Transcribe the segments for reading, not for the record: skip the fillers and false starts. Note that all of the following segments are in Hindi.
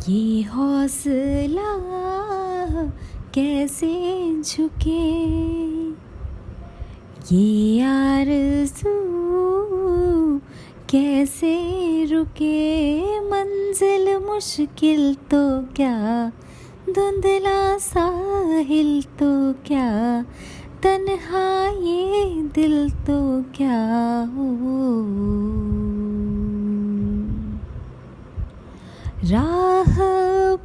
ये हौसला कैसे झुके, ये आरज़ू कैसे रुके। मंजिल मुश्किल तो क्या, धुंधला साहिल तो क्या, तन्हा ये दिल तो क्या हो। राह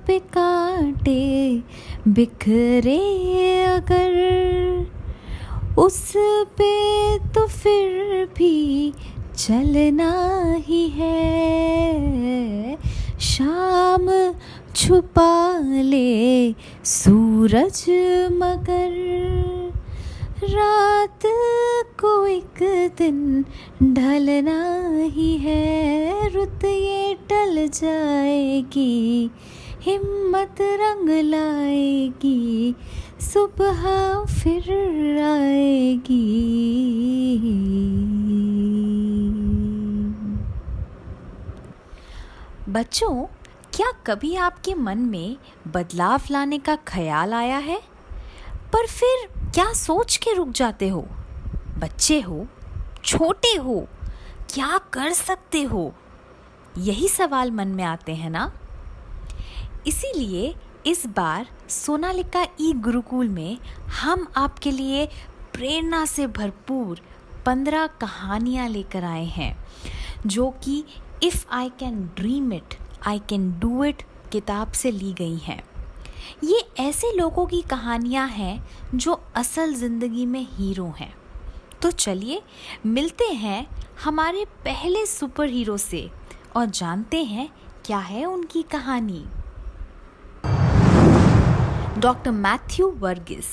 पे कांटे बिखरे अगर, उस पे तो फिर भी चलना ही है। शाम छुपा ले सूरज मगर, रात को एक दिन ढलना ही है। रुत ये टल जाएगी, हिम्मत रंग लाएगी, सुबह फिर आएगी। बच्चों, क्या कभी आपके मन में बदलाव लाने का ख्याल आया है, पर फिर क्या सोच के रुक जाते हो? बच्चे हो, छोटे हो, क्या कर सकते हो, यही सवाल मन में आते हैं ना। इसीलिए इस बार सोनालिका ई गुरुकुल में हम आपके लिए प्रेरणा से भरपूर 15 कहानियाँ लेकर आए हैं, जो कि if I can dream it I can do it किताब से ली गई हैं। ये ऐसे लोगों की कहानियाँ हैं जो असल ज़िंदगी में हीरो हैं। तो चलिए मिलते हैं हमारे पहले सुपर हीरो से और जानते हैं क्या है उनकी कहानी। Doctor Matthew Varghese.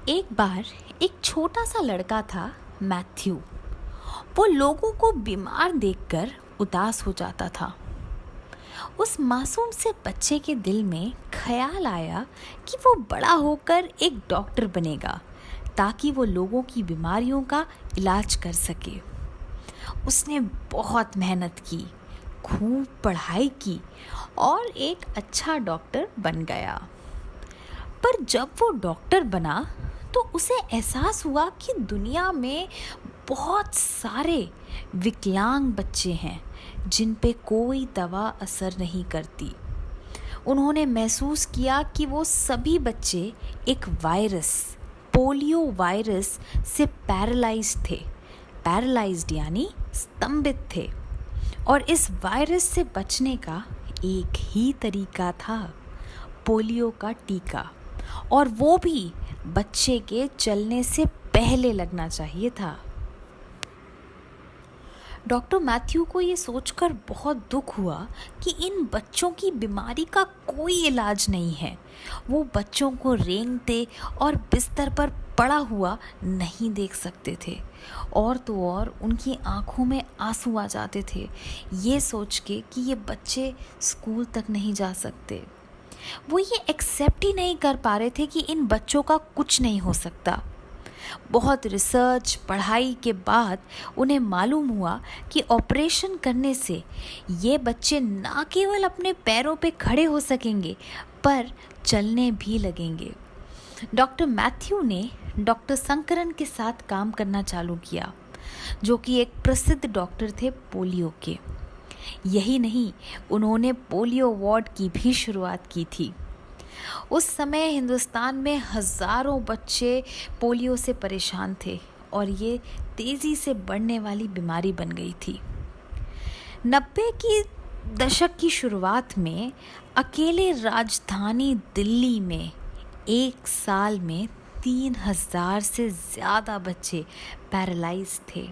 एक बार एक छोटा सा लड़का था, मैथ्यू। वो लोगों को बीमार देखकर उदास हो जाता था। उस मासूम से बच्चे के दिल में ख्याल आया कि वो बड़ा होकर एक डॉक्टर बनेगा, ताकि वो लोगों की बीमारियों का इलाज कर सके। उसने बहुत मेहनत की, खूब पढ़ाई की और एक अच्छा डॉक्टर बन गया। पर जब वो डॉक्टर बना तो उसे एहसास हुआ कि दुनिया में बहुत सारे विकलांग बच्चे हैं जिन पे कोई दवा असर नहीं करती। उन्होंने महसूस किया कि वो सभी बच्चे एक वायरस, पोलियो वायरस से पैरालाइज्ड थे। पैरालाइज्ड यानी स्तंभित थे। और इस वायरस से बचने का एक ही तरीका था, पोलियो का टीका, और वो भी बच्चे के चलने से पहले लगना चाहिए था। डॉक्टर मैथ्यू को ये सोचकर बहुत दुख हुआ कि इन बच्चों की बीमारी का कोई इलाज नहीं है। वो बच्चों को रेंगते और बिस्तर पर पड़ा हुआ नहीं देख सकते थे, और तो और उनकी आंखों में आंसू आ जाते थे ये सोच के कि ये बच्चे स्कूल तक नहीं जा सकते। वो ये एक्सेप्ट ही नहीं कर पा रहे थे कि इन बच्चों का कुछ नहीं हो सकता। बहुत रिसर्च पढ़ाई के बाद उन्हें मालूम हुआ कि ऑपरेशन करने से ये बच्चे ना केवल अपने पैरों पे खड़े हो सकेंगे, पर चलने भी लगेंगे। डॉक्टर मैथ्यू ने डॉक्टर शंकरन के साथ काम करना चालू किया, जो कि एक प्रसिद्ध डॉक्टर थे पोलियो के। यही नहीं, उन्होंने पोलियो वार्ड की भी शुरुआत की थी। उस समय हिंदुस्तान में हज़ारों बच्चे पोलियो से परेशान थे और ये तेज़ी से बढ़ने वाली बीमारी बन गई थी। 90 की दशक की शुरुआत में अकेले राजधानी दिल्ली में एक साल में 3000 से ज़्यादा बच्चे पैरालाइज थे।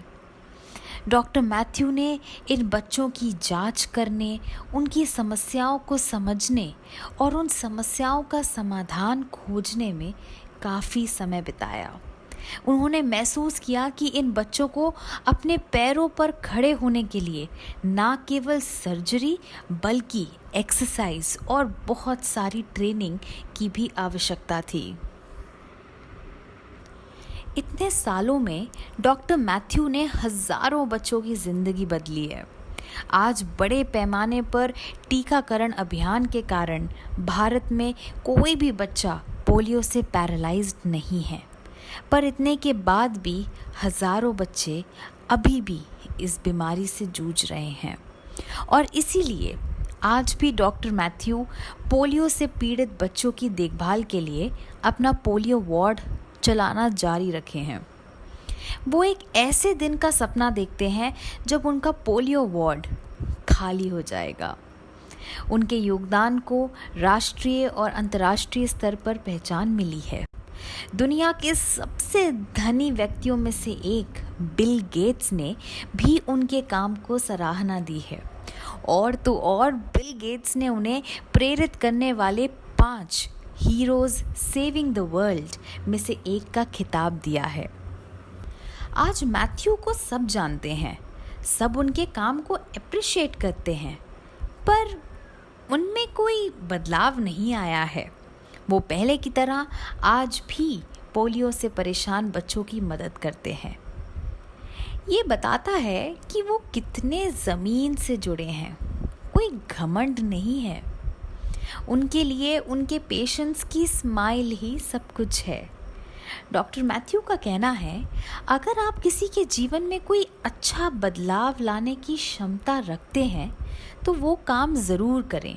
डॉक्टर मैथ्यू ने इन बच्चों की जांच करने, उनकी समस्याओं को समझने और उन समस्याओं का समाधान खोजने में काफ़ी समय बिताया। उन्होंने महसूस किया कि इन बच्चों को अपने पैरों पर खड़े होने के लिए ना केवल सर्जरी बल्कि एक्सरसाइज और बहुत सारी ट्रेनिंग की भी आवश्यकता थी। इतने सालों में डॉक्टर मैथ्यू ने हज़ारों बच्चों की ज़िंदगी बदली है। आज बड़े पैमाने पर टीकाकरण अभियान के कारण भारत में कोई भी बच्चा पोलियो से पैरालाइज्ड नहीं है, पर इतने के बाद भी हजारों बच्चे अभी भी इस बीमारी से जूझ रहे हैं। और इसीलिए आज भी डॉक्टर मैथ्यू पोलियो से पीड़ित बच्चों की देखभाल के लिए अपना पोलियो वार्ड चलाना जारी रखे हैं। वो एक ऐसे दिन का सपना देखते हैं जब उनका पोलियो वार्ड खाली हो जाएगा। उनके योगदान को राष्ट्रीय और अंतर्राष्ट्रीय स्तर पर पहचान मिली है। दुनिया के सबसे धनी व्यक्तियों में से एक बिल गेट्स ने भी उनके काम को सराहना दी है। और तो और बिल गेट्स ने उन्हें प्रेरित करने वाले 5 हीरोज सेविंग द वर्ल्ड में से एक का खिताब दिया है। आज मैथ्यू को सब जानते हैं, सब उनके काम को अप्रिशिएट करते हैं, पर उनमें कोई बदलाव नहीं आया है। वो पहले की तरह आज भी पोलियो से परेशान बच्चों की मदद करते हैं। ये बताता है कि वो कितने ज़मीन से जुड़े हैं, कोई घमंड नहीं है। उनके लिए उनके पेशेंट्स की स्माइल ही सब कुछ है। डॉक्टर मैथ्यू का कहना है, अगर आप किसी के जीवन में कोई अच्छा बदलाव लाने की क्षमता रखते हैं तो वो काम ज़रूर करें,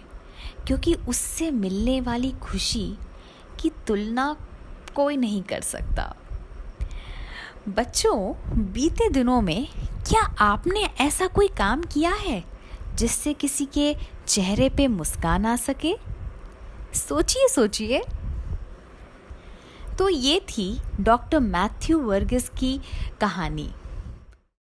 क्योंकि उससे मिलने वाली खुशी की तुलना कोई नहीं कर सकता। बच्चों, बीते दिनों में क्या आपने ऐसा कोई काम किया है जिससे किसी के चेहरे पे मुस्कान आ सके? सोचिए। तो ये थी डॉक्टर मैथ्यू वर्गीस की कहानी।